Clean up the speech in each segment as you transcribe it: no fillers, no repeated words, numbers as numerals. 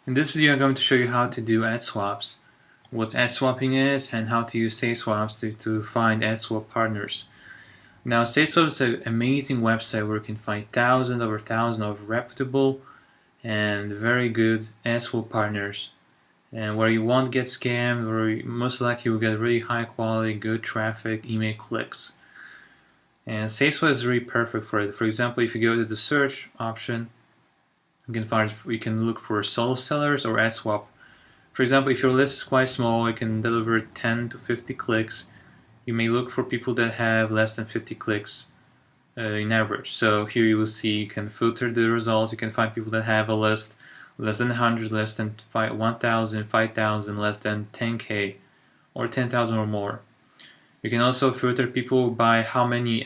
In this video I'm going to show you how to do ad swaps, what ad swapping is, and how to use SafeSwaps to find ad swap partners. Now SafeSwaps is an amazing website where you can find thousands of reputable and very good ad swap partners, and where you won't get scammed, where you most likely will get really high quality, good traffic, email clicks. And SafeSwap is really perfect for it. For example, if you go to the search option, you can look for solo sellers or ad swap. For example, if your list is quite small, you can deliver 10 to 50 clicks. You may look for people that have less than 50 clicks in average. So here you will see you can filter the results. You can find people that have a list less than 100, less than 1,000, 5,000, less than 10K, or 10,000 or more. You can also filter people by how many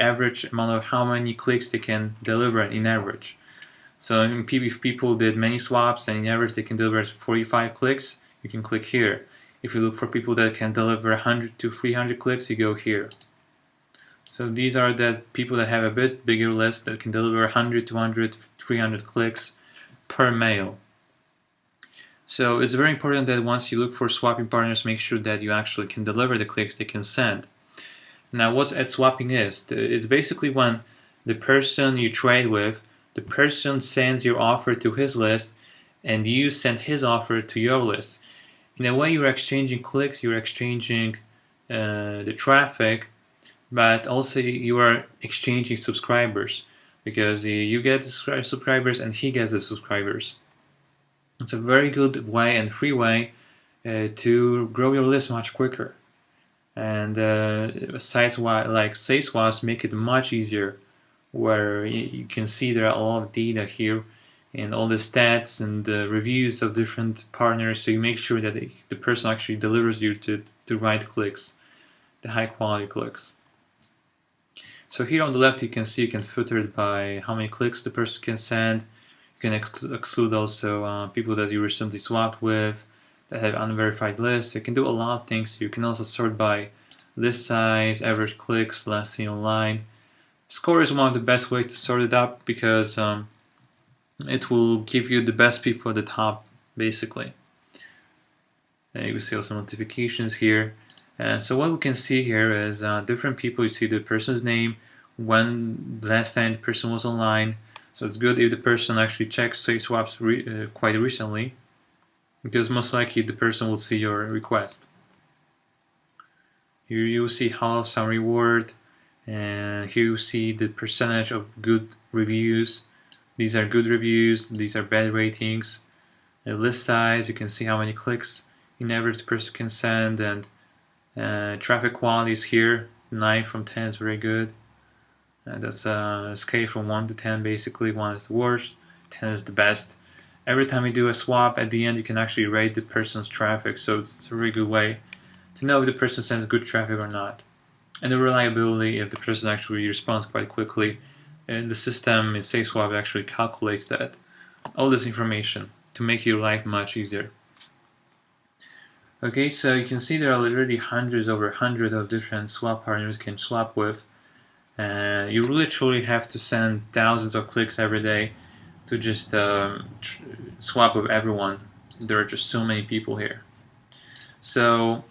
clicks they can deliver in average. So if people did many swaps and in average they can deliver 45 clicks, you can click here. If you look for people that can deliver 100 to 300 clicks, you go here. So these are the people that have a bit bigger list that can deliver 100, 200, 300 clicks per mail. So it's very important that once you look for swapping partners, make sure that you actually can deliver the clicks they can send. Now what ad swapping is, it's basically when the person you trade with, the person sends your offer to his list and you send his offer to your list. In a way, you're exchanging clicks, you're exchanging the traffic, but also you are exchanging subscribers, because you get the subscribers and he gets the subscribers. It's a very good way and free way to grow your list much quicker. And sites like SafeSwaps make it much easier, where you can see there are a lot of data here and all the stats and the reviews of different partners, so you make sure that the person actually delivers you to the right clicks, the high quality clicks. So here on the left you can see you can filter it by how many clicks the person can send. You can exclude also people that you recently swapped with that have unverified lists. You can do a lot of things. You can also sort by list size, average clicks, last seen online. Score is one of the best ways to sort it up, because it will give you the best people at the top, basically. And you can see also notifications here. And so what we can see here is different people. You see the person's name, when last time the person was online. So it's good if the person actually checks SafeSwaps quite recently, because most likely the person will see your request. Here you see how some reward, and here you see the percentage of good reviews. These are good reviews, these are bad ratings. The list size, you can see how many clicks in average the person can send, and traffic quality is here. 9 from 10 is very good. And that's a scale from 1 to 10 basically. 1 is the worst, 10 is the best. Every time you do a swap, at the end you can actually rate the person's traffic, so it's a really good way to know if the person sends good traffic or not. And the reliability, if the person actually responds quite quickly, and the system in SafeSwap actually calculates that, all this information, to make your life much easier. Okay, so you can see there are already over hundreds of different swap partners you can swap with. And you literally have to send thousands of clicks every day to just swap with everyone. There are just so many people here. So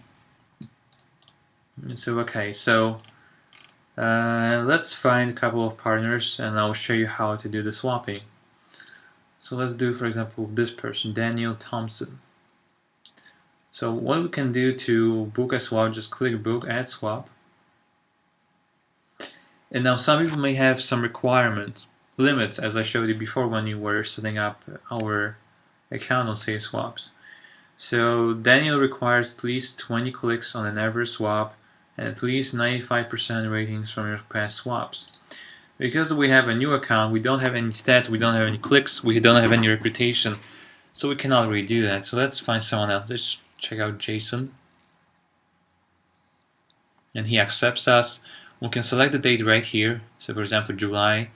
okay, so let's find a couple of partners and I'll show you how to do the swapping. So let's do, for example, this person, Daniel Thompson. So what we can do to book a swap, just click book ad swap. And now some people may have some limits, as I showed you before when you were setting up our account on SafeSwaps. So Daniel requires at least 20 clicks on an average swap and at least 95% ratings from your past swaps. Because we have a new account, we don't have any stats, we don't have any clicks, we don't have any reputation, so we cannot really do that. So let's find someone else. Let's check out Jason. And he accepts us. We can select the date right here. So for example, July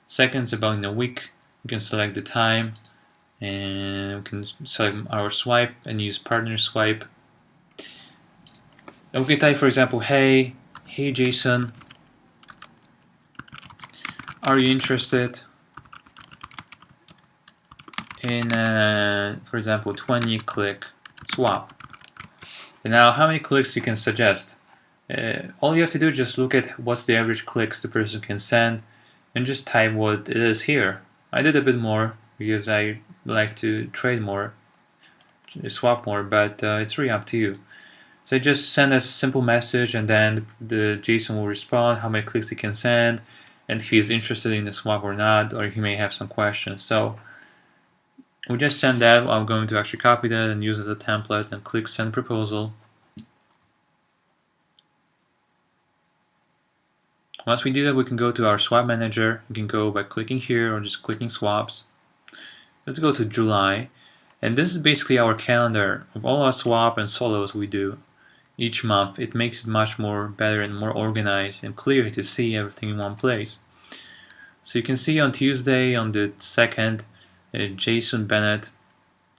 2nd is about in a week. We can select the time, and we can select our swipe and use partner swipe. And we can type, for example, hey Jason, are you interested in and for example 20 click swap. And now how many clicks you can suggest? All you have to do is just look at what's the average clicks the person can send and just type what it is here. I did a bit more because I like to trade more, swap more, but it's really up to you. So just send a simple message and then the JSON will respond how many clicks he can send and if he's interested in the swap or not, or he may have some questions. So we just send that. I'm going to actually copy that and use it as a template and click send proposal. Once we do that, we can go to our swap manager. We can go by clicking here or just clicking swaps. Let's go to July. And this is basically our calendar of all our swap and solos we do each month. It makes it much more better and more organized and clear to see everything in one place. So you can see on Tuesday, on the 2nd, Jason Bennett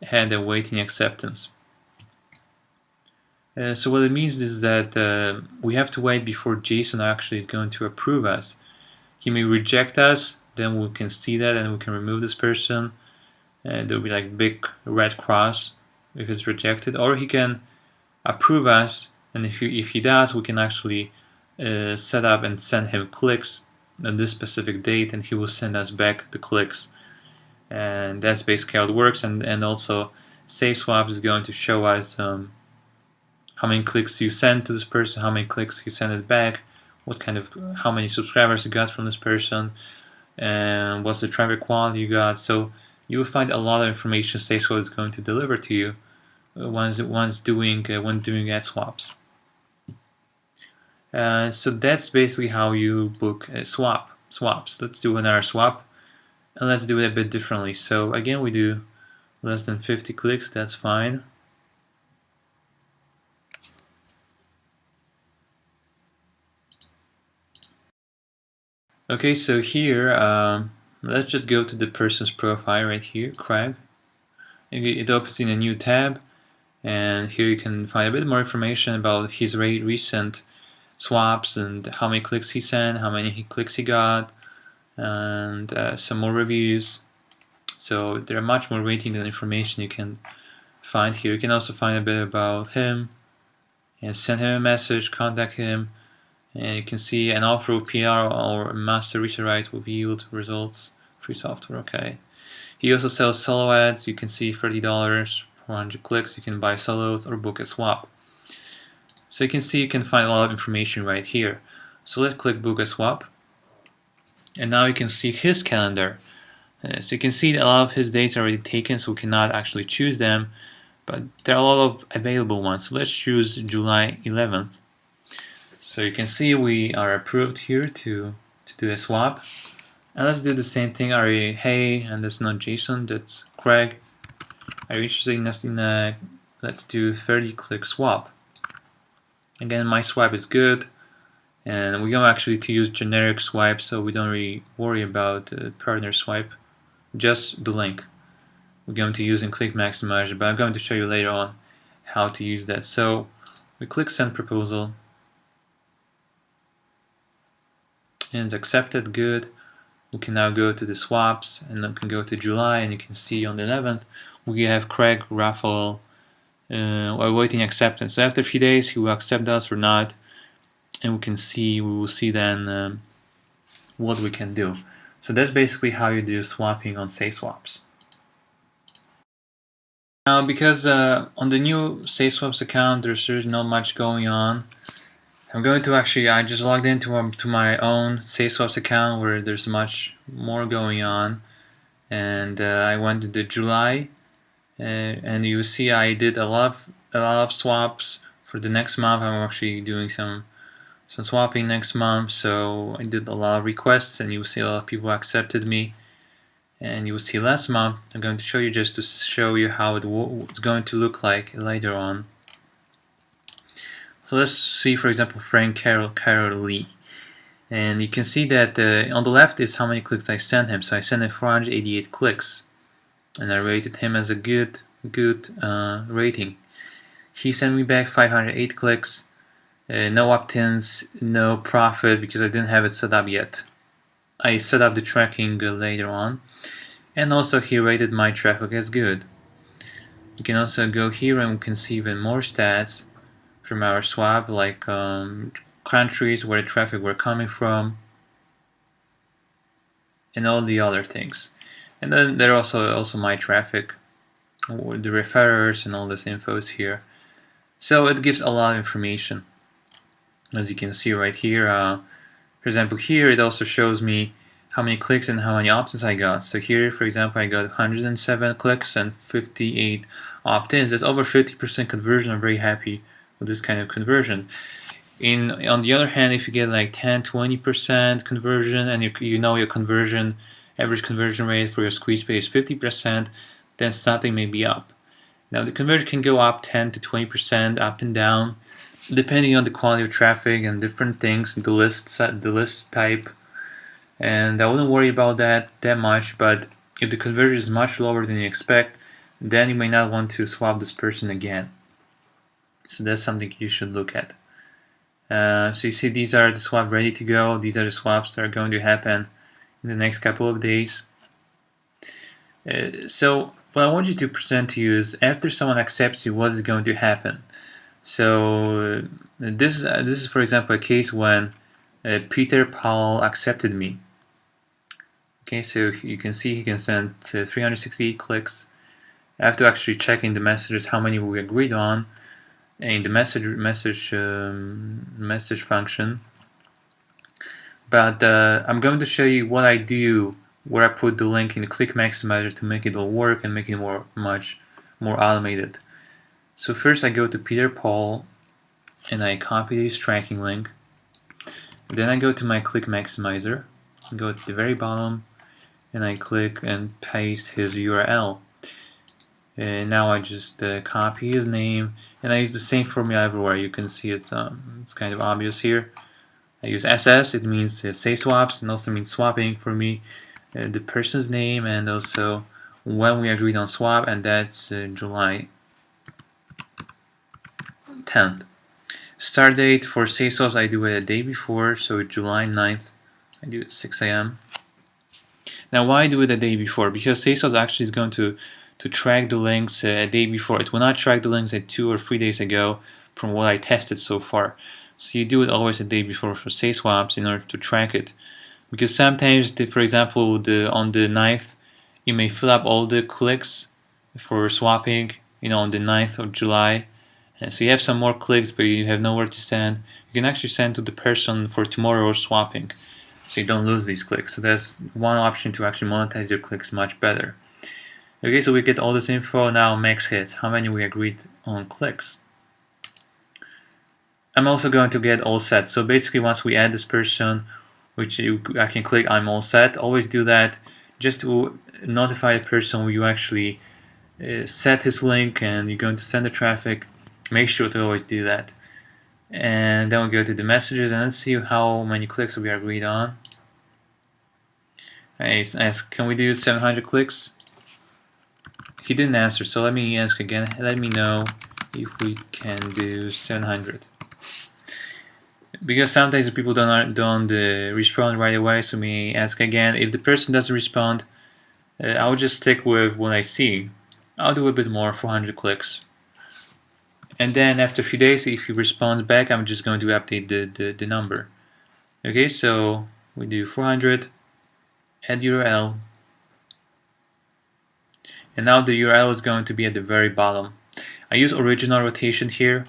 had a waiting acceptance. So what it means is that we have to wait before Jason actually is going to approve us. He may reject us, then we can see that and we can remove this person. There'll be like big red cross if it's rejected, or he can approve us, and if he does, we can actually set up and send him clicks on this specific date, and he will send us back the clicks. And that's basically how it works. And also SafeSwap is going to show us how many clicks you send to this person, how many clicks he sent it back, how many subscribers you got from this person, and what's the traffic quality you got. So you will find a lot of information SafeSwap is going to deliver to you when doing ad swaps. So that's basically how you book swaps. Let's do another swap, and let's do it a bit differently. So again, we do less than 50 clicks. That's fine. Okay, so here, let's just go to the person's profile right here, Craig. It opens in a new tab, and here you can find a bit more information about his recent swaps and how many clicks he sent, how many clicks he got, and some more reviews. So there are much more ratings and information you can find here. You can also find a bit about him and send him a message, contact him. And you can see an offer with PR or master research right will yield results. Free software, okay. He also sells solo ads. You can see $30 for 100 clicks. You can buy solos or book a swap. So you can see you can find a lot of information right here. So let's click book a swap. And now you can see his calendar. So you can see a lot of his dates are already taken, so we cannot actually choose them. But there are a lot of available ones. So let's choose July 11th. So you can see we are approved here to do a swap. And let's do the same thing. Are you, hey, and that's not Jason, that's Craig. Are you interested in let's do 30 click swap. Again, my swipe is good. And we're going actually to use generic swipe, so we don't really worry about partner swipe. Just the link. We're going to use in Click Maximizer, but I'm going to show you later on how to use that. So we click send proposal. And it's accepted, good. We can now go to the swaps and then we can go to July, and you can see on the 11th we have Craig Raphael awaiting acceptance. So after a few days he will accept us or not, and we will see then what we can do. So that's basically how you do swapping on SafeSwaps. Now because on the new SafeSwaps account there's not much going on, I'm going to I just logged into to my own SafeSwaps account where there's much more going on, and I went to the July, and you see I did a lot of swaps for the next month. I'm actually doing some swapping next month, so I did a lot of requests, and you see a lot of people accepted me. And you will see last month. I'm going to show you just to show you how it's going to look like later on. So let's see, for example, Frank Carroll Lee. And you can see that on the left is how many clicks I sent him. So I sent him 488 clicks. And I rated him as a good rating. He sent me back 508 clicks. No opt-ins, no profit because I didn't have it set up yet. I set up the tracking later on. And also he rated my traffic as good. You can also go here and we can see even more stats from our swap, like countries where the traffic were coming from and all the other things. And then there are also my traffic, the referrers and all this info is here. So it gives a lot of information, as you can see right here. For example, here it also shows me how many clicks and how many opt-ins I got. So here, for example, I got 107 clicks and 58 opt-ins. That's over 50% conversion. I'm very happy with this kind of conversion. On the other hand, if you get like 10-20% conversion and you know your average conversion rate for your squeeze page is 50%, then something may be up. Now the conversion can go up 10 to 20% up and down, depending on the quality of traffic and different things, the list type. And I wouldn't worry about that much, but if the conversion is much lower than you expect, then you may not want to swap this person again. So that's something you should look at. So you see these are the swaps ready to go. These are the swaps that are going to happen in the next couple of days. So what I want you to present to you is after someone accepts you, what is going to happen. So this is for example a case when Peter Paul accepted me. Okay, so you can see he can send 368 clicks. After actually checking the messages, how many we agreed on in the message function. But I'm going to show you what I do, where I put the link in the Click Maximizer to make it all work and make it much more automated. So first I go to Peter Paul and I copy this tracking link. Then I go to my Click Maximizer, go to the very bottom, and I click and paste his URL. And now I just copy his name, and I use the same formula everywhere. You can see it's kind of obvious here. I use SS, it means say swaps, and also means swapping for me. The person's name and also when we agreed on swap, and that's July 10th. Start date for say swaps I do it a day before, so July 9th. I do it 6 a.m. Now why do it a day before? Because say swaps actually is going to track the links a day before. It will not track the links at 2 or 3 days ago from what I tested so far. So you do it always a day before for say swaps in order to track it. Because sometimes, for example, on the 9th, you may fill up all the clicks for swapping, on the 9th of July. And so you have some more clicks, but you have nowhere to send. You can actually send to the person for tomorrow swapping, so you don't lose these clicks. So that's one option to actually monetize your clicks much better. Okay, so we get all this info. Now max hits, how many we agreed on clicks. I'm also going to get all set. So basically once we add this person, I can click I'm all set. Always do that just to notify the person when you actually set his link and you're going to send the traffic. Make sure to always do that. And then we'll go to the messages and let's see how many clicks we agreed on. I ask, can we do 700 clicks? He didn't answer, so let me ask again. Let me know if we can do 700. Because sometimes people don't respond right away, so we ask again. If the person doesn't respond, I'll just stick with what I see. I'll do a bit more, 400 clicks. And then after a few days, if he responds back, I'm just going to update the number. Okay, so we do 400, add URL. And now the URL is going to be at the very bottom. I use original rotation here,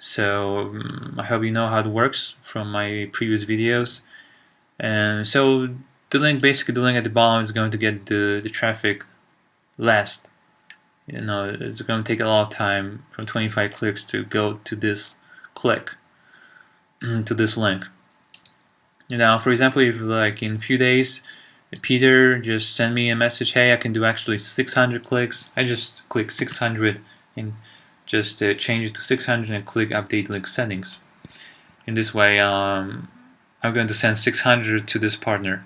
so I hope you know how it works from my previous videos. And so the link at the bottom is going to get the traffic last. It's going to take a lot of time, from 25 clicks to go to this click, to this link. Now, for example, if like in a few days, Peter just send me a message, hey, I can do actually 600 clicks. I just click 600 and just change it to 600 and click update link settings. In this way, I'm going to send 600 to this partner.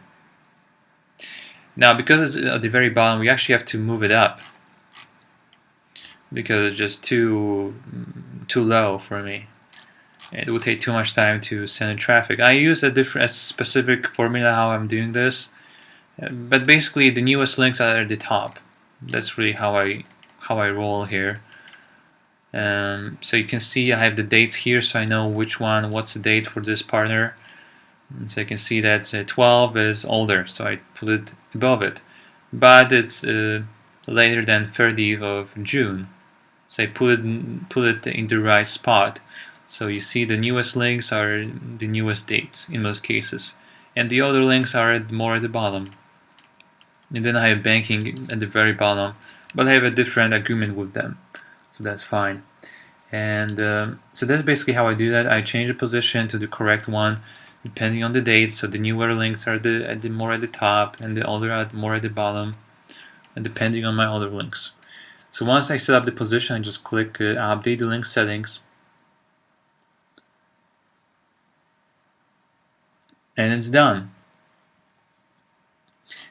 Now, because it's at the very bottom, we actually have to move it up, because it's just too low for me. It would take too much time to send traffic. I use a specific formula how I'm doing this. But basically, the newest links are at the top. That's really how I roll here. So you can see I have the dates here, so I know what's the date for this partner. And so you can see that 12 is older, so I put it above it. But it's later than 30th of June, so I put it in the right spot. So you see the newest links are the newest dates in most cases, and the other links are more at the bottom. And then I have banking at the very bottom, but I have a different agreement with them, so that's fine. And so that's basically how I do that. I change the position to the correct one depending on the date. So the newer links are more at the top, and the older are more at the bottom, and depending on my other links. So once I set up the position, I just click update the link settings, and it's done.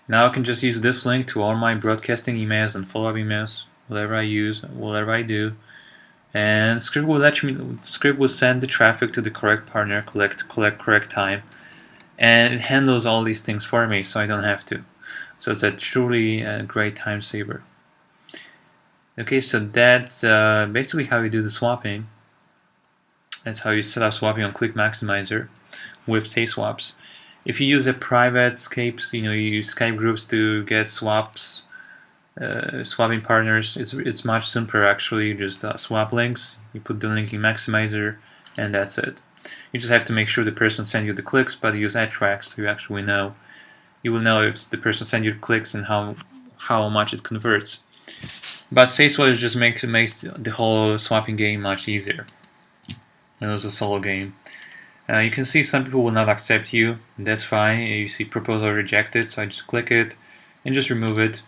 Now I can just use this link to all my broadcasting emails and follow-up emails, whatever I use, whatever I do. And Script will send the traffic to the correct partner, collect correct time, and it handles all these things for me, so I don't have to. So it's a truly great time saver. Okay, so that's basically how you do the swapping. That's how you set up swapping on Click Maximizer with SaySwaps. If you use a private Skype, you use Skype groups to get swaps. Swapping partners, it's much simpler actually. You just swap links, you put the link in Maximizer, and that's it. You just have to make sure the person sent you the clicks, but use AdTrack so you actually know. You will know if the person sent you clicks and how much it converts. But SaySwap just makes the whole swapping game much easier. It was a solo game. You can see some people will not accept you. That's fine. You see proposal rejected, so I just click it and just remove it,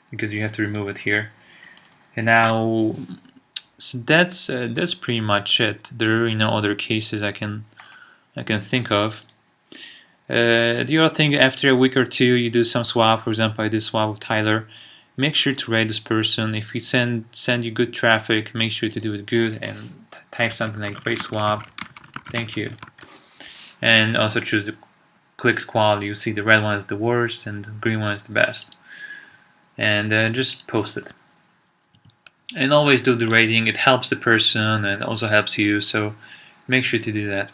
because you have to remove it here. And now, so that's pretty much it. There are really no other cases I can think of. The other thing, after a week or two, you do some swap. For example, I did swap with Tyler. Make sure to rate this person. If he send you good traffic, make sure to do it good and type something like great swap, thank you. And also choose the clicks quality. You see the red one is the worst and the green one is the best. And just post it. And always do the rating. It helps the person and also helps you, so make sure to do that.